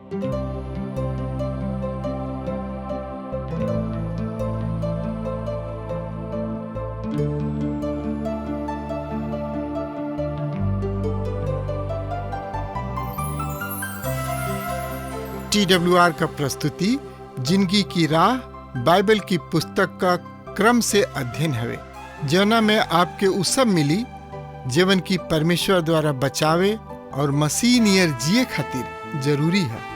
TWR का प्रस्तुति जिंदगी की राह बाइबल की पुस्तक का क्रम से अध्ययन हवे, जौना में आपके उ सब मिली जीवन की परमेश्वर द्वारा बचावे और मसीह नियर जिए खातिर जरूरी है।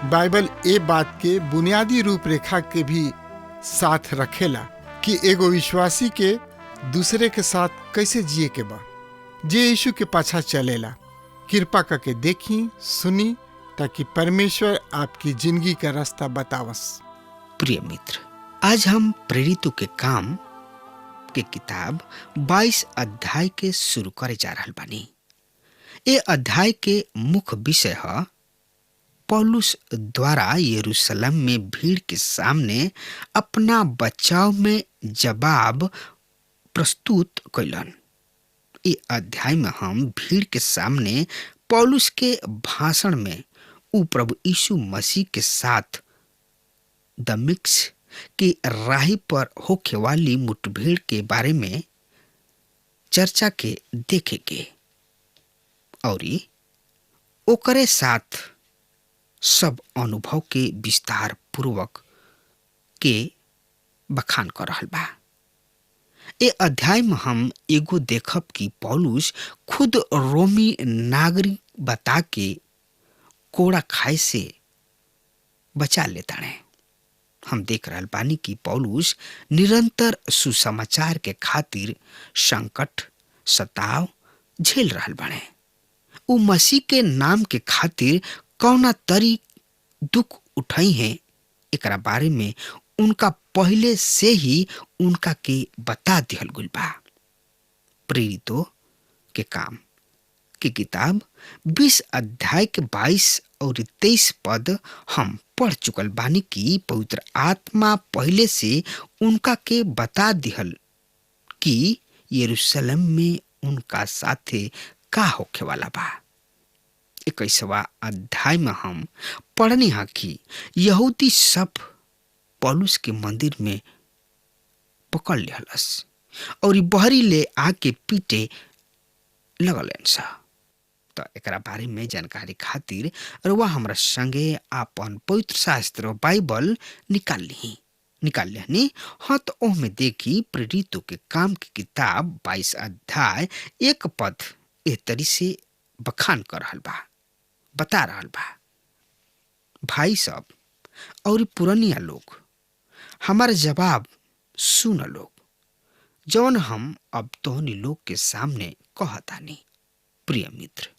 बाइबल ए बात के बुनियादी रूपरेखा के भी साथ रखेला कि एगो विश्वासी के दूसरे के साथ कैसे जिए के बा। जे यीशु के पाछा चलेला, कृपा करके देखी सुनी ताकि परमेश्वर आपकी जिंदगी का रास्ता बतावस। प्रिय मित्र, आज हम प्रेरितों के काम के किताब 22 अध्याय के शुरू करे जा रहल बानी। ये अध्याय के मुख्य विषय है पौलुस द्वारा यरूशलेम में भीड़ के सामने अपना बचाव में जवाब प्रस्तुत कैलन। ये अध्याय में हम भीड़ के सामने पौलुस के भाषण में उ प्रभु यीशु मसीह के साथ दमिश्क की राही पर होखे वाली मुठभेड़ के बारे में चर्चा के देखेंगे और ओकरे साथ सब अनुभव के विस्तार पूर्वक के बखान कर रहल बा। ए अध्याय में हम एगो देखब कि पौलुस खुद रोमी नागरिक बता के कोड़ा खाए से बचा लेता है। हम देख रहल बानी कि पौलुस निरंतर सुसमाचार के खातिर संकट सताव झेल रहल बाने। उ मसीह के नाम के खातिर कौना तरी दुख उठाई है, एकरा बारे में उनका पहले से ही उनका के बता दिहल गुल बा। प्रेरितों के काम की किताब 20 अध्याय के 22 और 23 पद हम पढ़ चुकल बानी कि पवित्र आत्मा पहले से उनका के बता दिहल कि यरूशलेम में उनका साथे का होखे वाला बा। 21वां अध्याय में हम पढ़नी है कि यहूदी सब पौलुस के मंदिर में पकड़ लेहलस और बहरी ले आके पीटे लगलन सा। तो एकरा बारे में जानकारी खातिर रउआ हमरा संगे आपन पवित्र शास्त्र बाइबल निकाल लेहनी। हाँ, तो ओहमे देखी प्रेरितों के काम की किताब 22 अध्याय 1 पद एह तरी से बखान कर रहल बा, बता रहल बा। भाई सब और पुरनिया लोग, हमार जवाब सुन लोग, जौन हम अब तोहनी लोग के सामने कहतानी। प्रिय मित्र,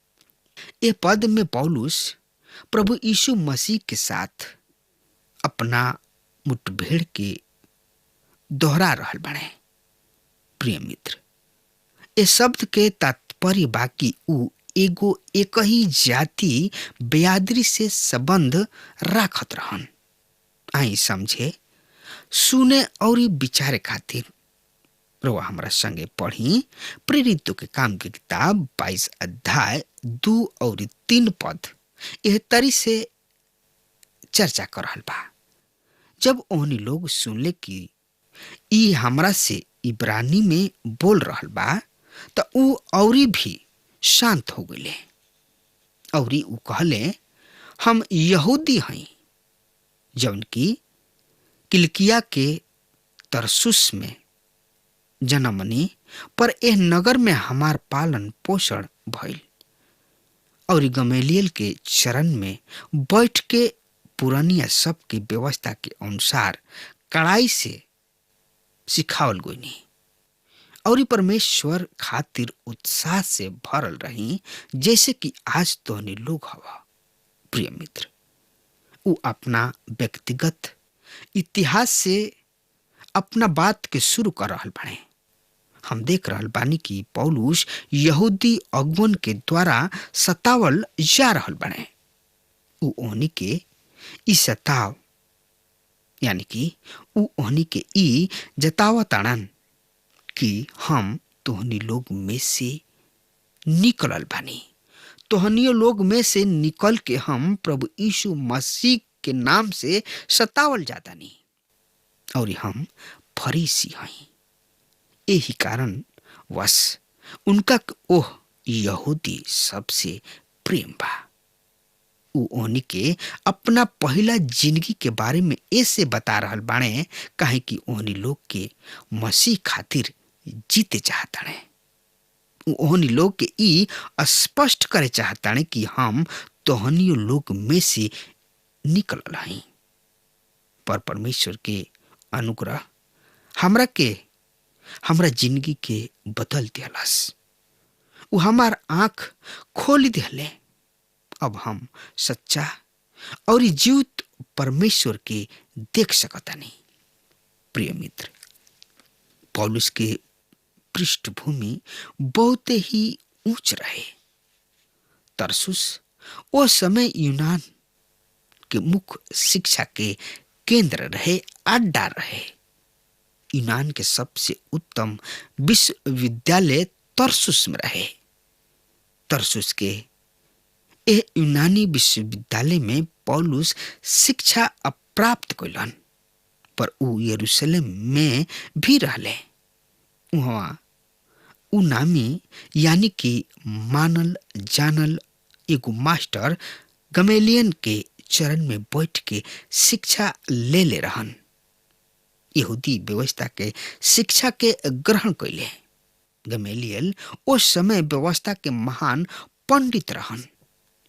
ये पद में पौलुस प्रभु यीशु मसीह के साथ अपना मुठभेड़ के दोहरा रहल बने। प्रिय मित्र, ये शब्द के तात्पर्य बाकी उ एगो एक ही जाति बेयादरी से संबंध राखत रहन। आई समझे, सुने और विचारे खातिर रउआ हमरा संगे पढ़ी प्रेरितों के काम की किताब 22 अध्याय 2 और 3 पद एह तरी से चर्चा कर रहल बा। जब ओहनी लोग सुनले कि ई हमरा से इब्रानी में बोल रहल बा, तो उ औरी भी शांत हो गए और उ कहले, हम यहूदी हई, जौन की किलिकिया के तरसुस में जनमनी, पर एह नगर में हमार पालन पोषण भइल और गमलीएल के चरण में बैठ के पुरानिया सब की व्यवस्था के अनुसार कड़ाई से सिखावल गईनी और परमेश्वर खातिर उत्साह से भरल रही, जैसे कि आज तोहनी लोग हवा। प्रिय मित्र, उ अपना व्यक्तिगत इतिहास से अपना बात के शुरू कर रहल बने। हम देख रहल बानी कि पौलुस यहूदी अगुवन के द्वारा सतावल जा रहल बने। उ ओहनी के ई सताव यानी कि उ ओहनी के ई जतावताड़न कि हम तोहनी लोग में से निकलल बानी, तोहनियो लोग में से निकल के हम प्रभु यीशु मसीह के नाम से सतावल जाता नहीं, और हम फरीसी हई। यही कारण वश उनका ओह यहूदी सबसे प्रेम बा। उ ओनी के अपना पहला जिंदगी के बारे में ऐसे बता रहल बाणे, काहे कि ओनी लोग के मसीह खातिर जीते चाहताणे। ओहनी लोग के ई स्पष्ट करे चाहताणे कि हम तोहनियो लोग में से निकलल हई। पर परमेश्वर के अनुग्रह हमरा जिंदगी के बदल दिहलस। उ हमार आंख खोल दिहले। अब हम सच्चा और जीवित परमेश्वर के देख सकतानी। प्रिय मित्र, पौलुस के पृष्ठभूमि बहुत ही ऊंच रहे। तरसुस वो समय यूनान के मुख्य शिक्षा के केंद्र रहे, अड्डा रहे। यूनान के सबसे उत्तम विश्वविद्यालय तरसुस में रहे। तरसुस के यह यूनानी विश्वविद्यालय में पौलुस शिक्षा प्राप्त कैलन, पर उ यरूशलेम में भी रहले। वहाँ उ नामी यानी कि मानल जानल एगो मास्टर गमेलियन के चरण में बैठ के शिक्षा ले रहन। यहूदी व्यवस्था के शिक्षा के ग्रहण कैले। गमेलियल उस समय व्यवस्था के महान पंडित रहन।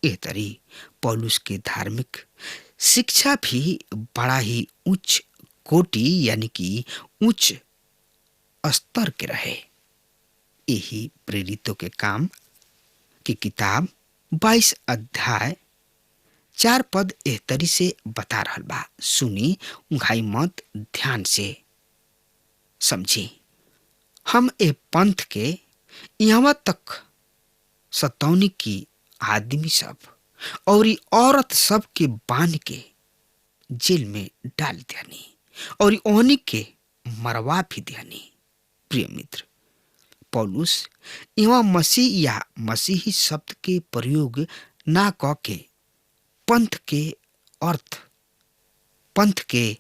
एह तरी पौलुस के धार्मिक शिक्षा भी बड़ा ही उच्च कोटि यानी कि उच्च स्तर के रहे। यही प्रेरितों के काम की किताब 22 अध्याय 4 पद एह तरी से बता रहल बा। सुनी, उंघाई मत, ध्यान से समझी। हम ए पंथ के यहाँ तक सतौनी की आदमी सब और औरत सब के बांध के जेल में डाल दियानी और ओहनी के मरवा भी दियानी। प्रिय मित्र, पौलुस यहाँ मसीह या मसीही शब्द के प्रयोग ना क के पंथ के अर्थ, पंथ के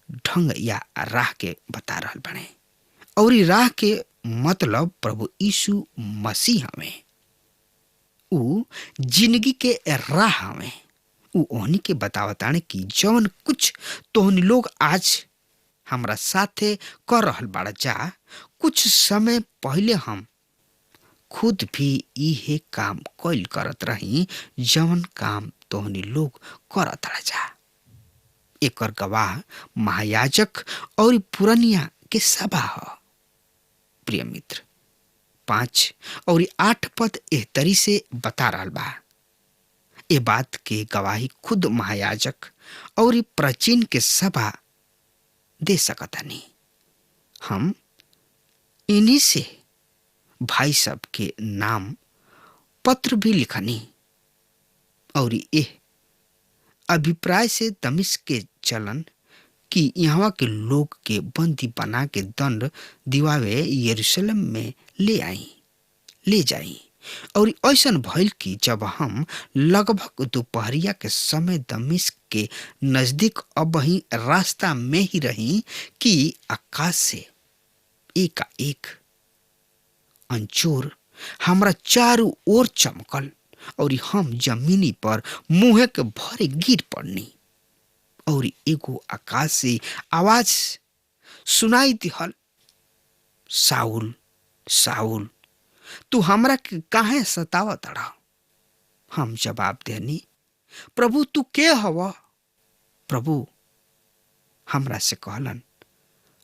ढंग या राह के बता रहल बने। और राह के मतलब प्रभु यीशु मसीह हमें। उ जिंदगी के राह हमें। उ ओहनी के बतावताने कि जौन कुछ तोहनी लोग आज हमरा साथे कर रहल बाड़ा जा, कुछ समय पहले हम खुद भी इहे काम कैल करत रही जौन काम तोहनी लोग करत जा। एकर गवाह महायाजक और पुरनिया के सभा ह। प्रिय मित्र, 5 और 8 पद एह तरी से बता रहल बा। ए बात के गवाही खुद महायाजक और प्राचीन के सभा दे सकतानी। हम इन्हीं से भाई सब के नाम पत्र भी लिखनी और यह अभिप्राय से दमिश्क के चलन कि यहाँ के लोग के बंदी बना के दंड दिवावे यरूशलेम में ले जाई। और ऐसन भइल कि जब हम लगभग दोपहरिया के समय दमिश्क के नजदीक अब ही रास्ता में ही रही कि आकाश से एकाएक अंजोर हमरा चारों ओर चमकल और हम जमीनी पर मुँह के भरे गिर पड़नी। और एगो आकाश से आवाज सुनाई दिहल, साउल साउल, तू हमरा के काहे सतावत रहा? हम जवाब देनी, प्रभु तू के हवा? प्रभु हमरा से कहलन,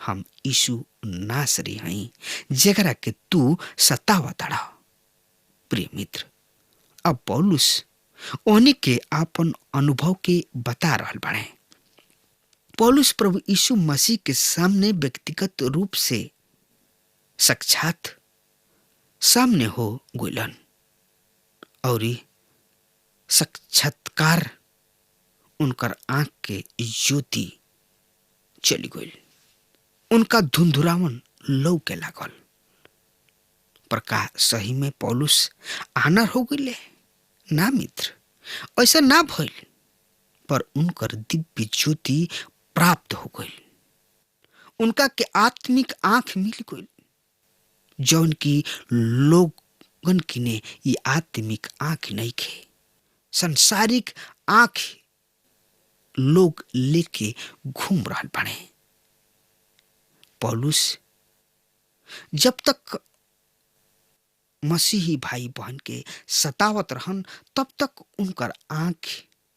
हम यीशु नासरी हई जेकरा के तू सतावत रहा। प्रिय मित्र, अब पौलुस ओहनी के आपन अनुभव के बता रहल बाड़े। पौलुस प्रभु यीशु मसीह के सामने व्यक्तिगत रूप से साक्षात सामने हो गइलन और साक्षात्कार उनकर आंख के ज्योति चली गई। उनका धुंधुरावन लौके लागल। पर का सही में पौलुस आनर हो गइले? ना मित्र, ऐसा ना भइल, पर उनकर दिव्य ज्योति प्राप्त हो गई। उनका के आत्मिक आंख मिल गई, जौन की लोगन किने ये आत्मिक आंख नहीं खे, संसारिक आंख लोग लेके घूम रहा बने। पौलुस जब तक मसीही भाई बहन के सतावत रहन, तब तक उनकर आंख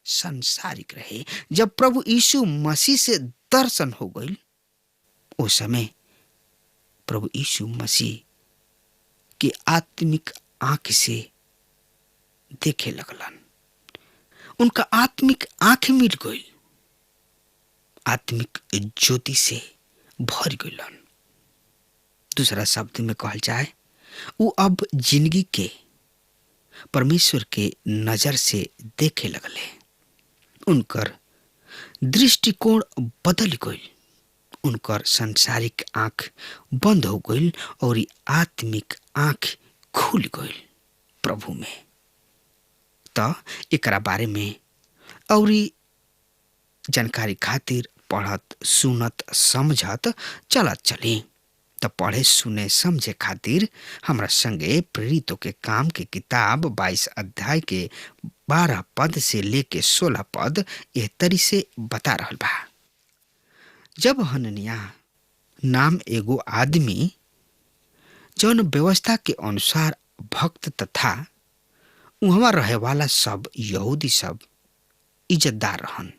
संसारिक रहे। जब प्रभु यीशु मसीह से दर्शन हो गई, उस समय प्रभु यीशु मसीह के आत्मिक आंख से देखे लगलन। उनका आत्मिक आंख मिल गई, आत्मिक ज्योति से भर गईलन। दूसरा शब्द में कहल जाए, वो अब जिंदगी के परमेश्वर के नजर से देखे लगले। उनकर दृष्टिकोण बदल गई, उनकर संसारिक आंख बंद हो गई और आत्मिक आंख खुल गई प्रभु में। तो एकरा बारे में और जानकारी खातिर पढ़त, सुनत, समझत चलत चली। तो पढ़े, सुने, समझे खातिर हमरा संगे प्रेरितों के काम के किताब 22 अध्याय के 12 पद से लेके 16 पद एह तरी से बता रहल बा। जब हननिया नाम एगो आदमी, जौन व्यवस्था के अनुसार भक्त तथा वहाँ रहे वाला सब यहूदी सब इज्जतदार रहन,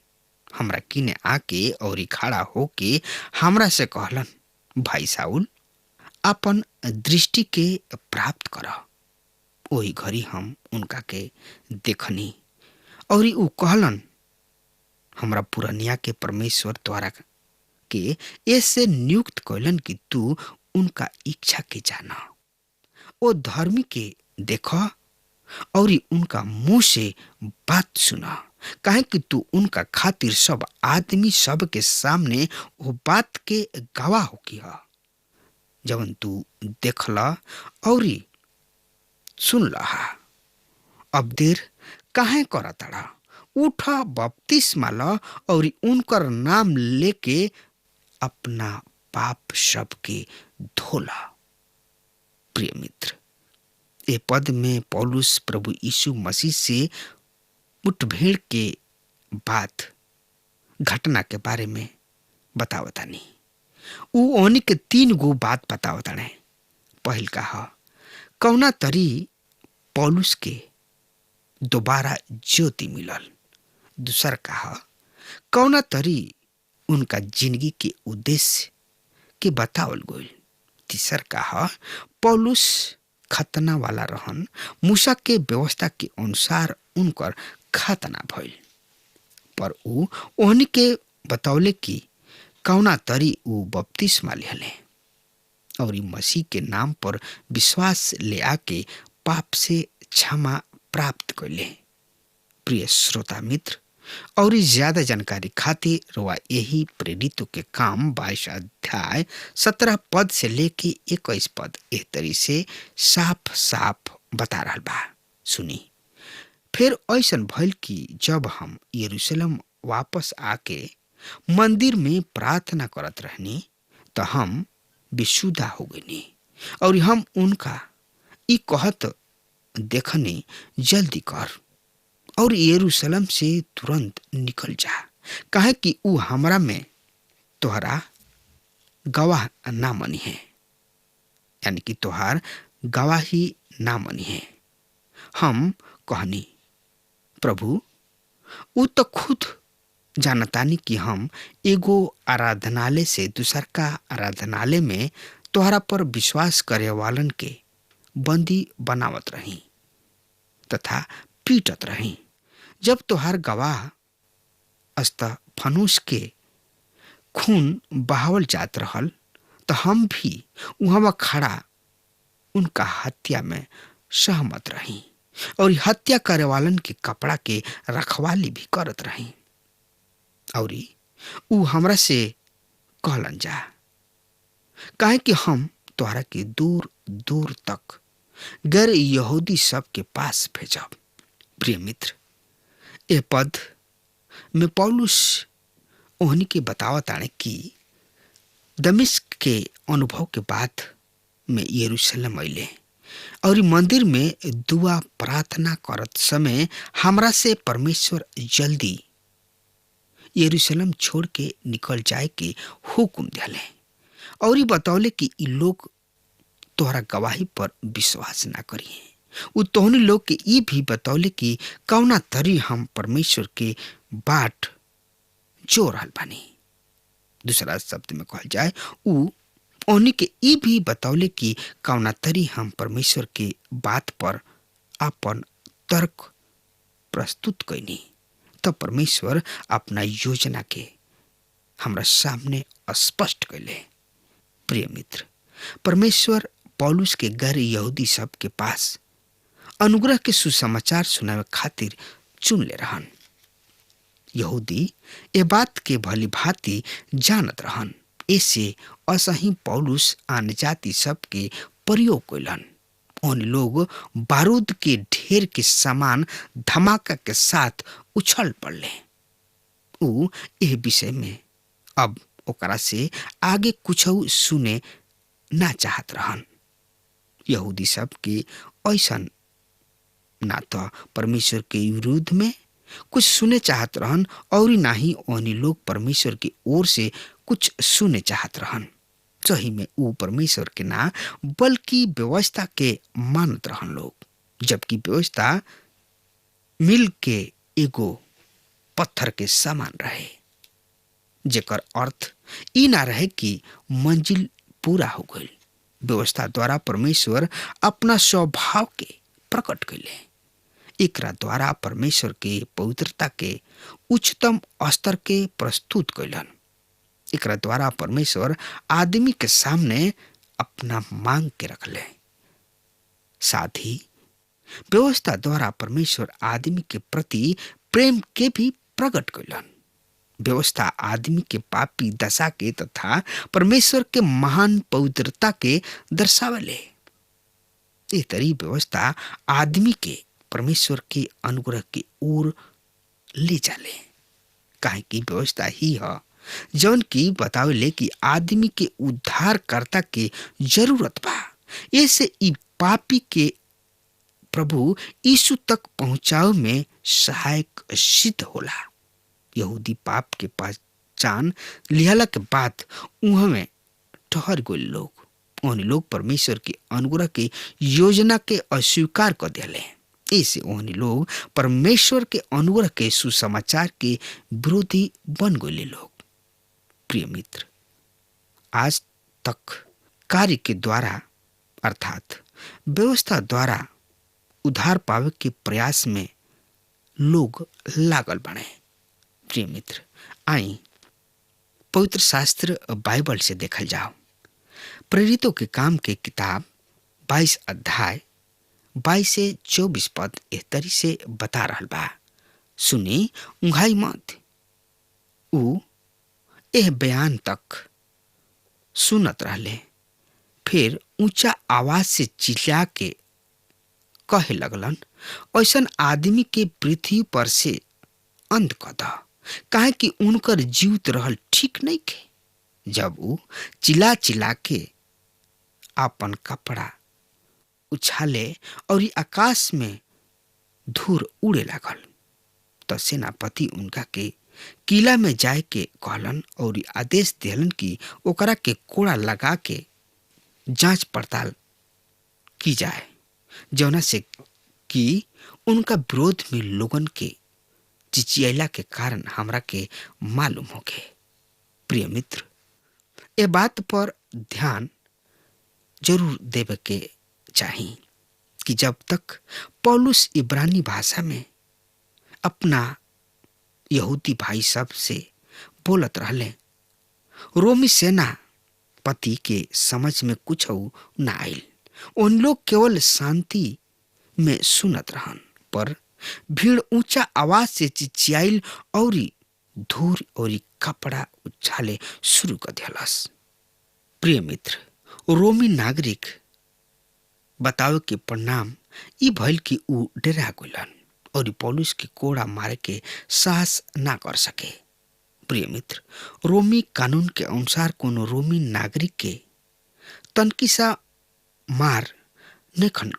हमरा किने आके और खड़ा होके हमरा से कहलन, भाई साउल, अपन दृष्टि के प्राप्त कर। वही घड़ी हम उनका के देखनी और ऊ कहलन, हमरा पुरनिया के परमेश्वर द्वारा के ऐसे नियुक्त कैलन कि तू उनका इच्छा के जाना, ओ धर्मी के देख और उनका मुंह से बात सुना, काहे कि तू उनका खातिर सब आदमी सब के सामने वो बात के गवाह हो किया जवन तू देखला और सुन लहा। अब देर काहे करतड़ा, उठा बपतिस्मा ला और उनकर नाम लेके अपना पाप सब के धोला। प्रिय मित्र, ए पद में पौलुस प्रभु यीशु मसीह से मुठभेड़ के बाद घटना के बारे में बतावतानी। ऊ ओनी के 3 गो बात बतावताने। पहल कहा, कौना तरी पौलुस के दोबारा ज्योति मिलल। दूसर कहा, कौना तरी उनका जिंदगी के उद्देश्य के बतावल गइल। तीसर कहा, पौलुस खतना वाला रहन, मूसा के व्यवस्था के अनुसार उनकर खतना भइल। पर ऊ ओहनी के बतौले कि कौना तरी ऊ बपतिस्मा लेले और मसीह के नाम पर विश्वास ले आके पाप से क्षमा प्राप्त कैले। प्रिय श्रोता मित्र, और ज्यादा जानकारी खातिर रोआ यही प्रेरितों के काम 22 अध्याय 17 पद से लेके 21 पद एह तरी से साफ साफ बता रहा बा। सुनी, फिर ऐसन भइल कि जब हम यरूशलेम वापस आके मंदिर में प्रार्थना करत रहनी, तो हम विशुद्धा हो गईनी और हम उनका ई कहत देखनी, जल्दी कर और यरूशलेम से तुरंत निकल जा, काहे कि ऊ हमरा में तोहरा गवाह ना मनी है, यानी कि तोहार गवाही ना मनी है। हम कहनी, प्रभु, ऊ तो खुद जानतानी कि हम एगो आराधनालय से दूसर का आराधनालय में तोहरा पर विश्वास करे वालन के बंदी बनावत रही तथा पीटत रही। जब तोहार गवाह अस्तफनुस के खून बहावल जात रहल, तो हम भी वहाँ खड़ा उनका हत्या में सहमत रही और हत्या करे वालन के कपड़ा के रखवाली भी करत रही। और ऊ हमरा से कहलन जा, काहे कि हम तोहरा के दूर दूर तक गैर यहूदी सब के पास भेजब। प्रिय मित्र, ए पद में पौलुस ओहनी के बतावताने कि दमिश्क के अनुभव के बाद में यरूशलेम अइले और मंदिर में दुआ प्रार्थना करत समय हमरा से परमेश्वर जल्दी यरूशलेम छोड़ के निकल जाए के हुक्म दिले और ये बतौले कि इ लोग तोहरा गवाही पर विश्वास ना करिए। उ तोहनी लोग के ये भी बतौले कि कौना तरी हम परमेश्वर के बाट जो रहल बानी। दूसरा शब्द में कहल जाए उ ओहनी के ये भी बतौले कि कौना तरी हम परमेश्वर के बात पर अपन तर्क प्रस्तुत कैनी। तब परमेश्वर अपना योजना के हमरा सामने स्पष्ट कैले। प्रिय मित्र, परमेश्वर पौलुस के गैर यहूदी सब के पास अनुग्रह के सुसमाचार सुनावे खातिर चुन ले रहन। यहूदी ए बात के भली भांति जानत रहन, ऐसे असही पौलुस आन जाति सब के प्रयोग कैलन। उन लोग बारूद के ढेर के समान धमाका के साथ उछल पड़ले। उ एह विषय में अब ओकरा से आगे कुछ सुने ना चाहत रहन। यहूदी सब के ऐसन ना तो परमेश्वर के विरुद्ध में कुछ सुने चाहत रहन और ना ही ओहनी लोग परमेश्वर की ओर से कुछ सुने चाहत रहन। सही में ऊ परमेश्वर के ना बल्कि व्यवस्था के मानत रहन लोग, जबकि व्यवस्था मिल के एगो पत्थर के समान रहे, जेकर अर्थ ई ना रहे कि मंजिल पूरा हो गई। व्यवस्था द्वारा परमेश्वर अपना स्वभाव के प्रकट कैले। एकरा द्वारा परमेश्वर के पवित्रता के उच्चतम स्तर के प्रस्तुत कैलन। एकरा द्वारा परमेश्वर आदमी के सामने अपना मांग के रखले। साथ ही व्यवस्था द्वारा परमेश्वर आदमी के प्रति प्रेम के भी प्रकट कैलन। व्यवस्था आदमी के पापी दशा के तथा परमेश्वर के महान पवित्रता के दर्शावले। इस तरी व्यवस्था आदमी के परमेश्वर के अनुग्रह की ओर ले जाले। काहे कि व्यवस्था ही है जौन की बतावले कि आदमी के उद्धारकर्ता के जरूरत बा। ऐसे ई पापी के प्रभु यीशु तक पहुंचाव में सहायक सिद्ध होला। यहूदी पाप के पहचान लिहला के बाद उहाँ में ठहर गए लोग, उन लोग परमेश्वर के अनुग्रह के योजना के अस्वीकार कर दिले। ऐसे उन लोग परमेश्वर के अनुग्रह के सुसमाचार के विरोधी बन गए लोग। प्रिय मित्र, आज तक कार्य के द्वारा अर्थात व्यवस्था द्वारा उद्धार पावे के प्रयास में लोग लागल बने। प्रिय मित्र, आई पवित्र शास्त्र बाइबल से देखल जाओ। प्रेरितों के काम के किताब 22 अध्याय 22 से 24 पद इस तरी से बता रहल बा। सुनी, उंघाई मत। ऊ एह बयान तक सुनत रहले, फिर ऊंचा आवाज से चिल्ला के कहे लगलन, ऐसन आदमी के पृथ्वी पर से अंत कर द, काहे कि उनकर जीवित रहल ठीक नहीं के। जब वो चिल्ला चिल्ला के आपन कपड़ा उछाले और आकाश में धूर उड़े लागल, तो सेनापति उनका के किला में जाए के कहलन और आदेश दिलन कि ओकरा के कोड़ा लगा के जांच पड़ताल की जाए, जौना से कि उनका विरोध में लोगन के चिचियला के कारण हमरा के मालूम हो गए। प्रिय मित्र, ए बात पर ध्यान जरूर देवे के चाहिए कि जब तक पौलुस इब्रानी भाषा में अपना यहूदी भाई सब से बोलत रहले, रोमी सेना पति के समझ में कुछ ना आइल। उन लोग केवल शांति में सुनत रहन, पर भीड़ ऊंचा आवाज से चिचियाइल और धूर और कपड़ा उछाले शुरू कर दिलस। प्रिय मित्र, रोमी नागरिक बतावे के परिणाम ई भइल कि ऊ डरा गइलन और पौलुस के कोड़ा मारे के साहस ना कर सके। प्रिय मित्र, रोमी कानून के अनुसार कोनो रोमी नागरिक के तनकिसा मार नहीं खन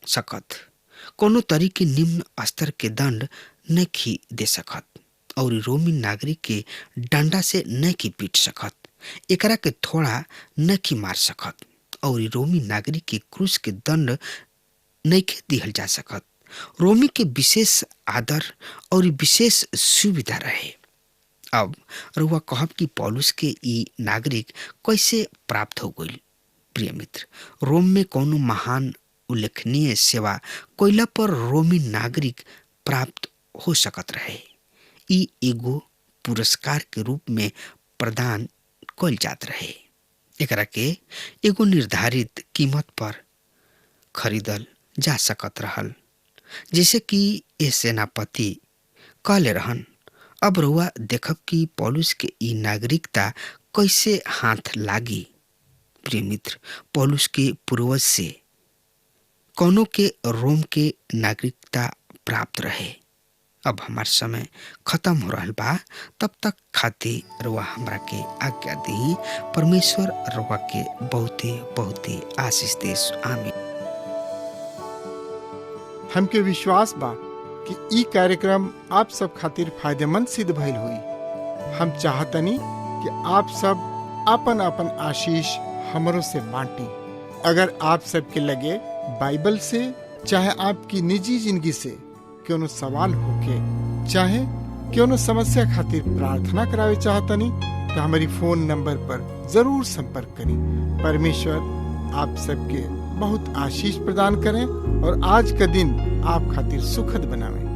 सकत, कोनो तरीके निम्न स्तर के दंड नहीं दे सकत और रोमी नागरिक के डंडा से नहीं पीट सकत, एकरा के थोड़ा नहीं मार सकत और रोमी नागरिक के क्रूस के दंड नहीं दिहल जा सकत। रोमी के विशेष आदर और विशेष सुविधा रहे। अब रुआ कहब कि पौलुस के ई नागरिक कैसे प्राप्त हो गई। प्रिय मित्र, रोम में कोनो महान उल्लेखनीय सेवा कोइला पर रोमी नागरिक प्राप्त हो सकत रहे। ई एगो पुरस्कार के रूप में प्रदान कइल जात रहे। एकरा के एगो निर्धारित कीमत पर खरीदल जा सकत रहल, जैसे कि ए सेनापति कहले रहन। अब रुआ देखब कि पौलुस के ई नागरिकता कैसे हाथ लागी। प्रिय मित्र, पौलुस के पूर्वज से कोनो के रोम के नागरिकता प्राप्त रहे। अब हमार समय खत्म हो रहा बा, तब तक खातिर रुआ हमरा के आज्ञा दी। परमेश्वर रुआ के बहुते बहुते आशीष देस। आमीन। हमके विश्वास बा कि ई कार्यक्रम आप सब खातिर फायदेमंद सिद्ध भइल हुई। हम चाहतनी कि आप सब आपन आपन आशीष हमरों से बांटी। अगर आप सबके लगे बाइबल से चाहे आपकी निजी जिंदगी से कोनो सवाल होके चाहे कोनो समस्या खातिर प्रार्थना करावे चाहतनी तो हमारी फोन नंबर पर जरूर संपर्क करें। परमेश्वर आप सबके बहुत आशीष प्रदान करें और आज का दिन आप खातिर सुखद बनावे।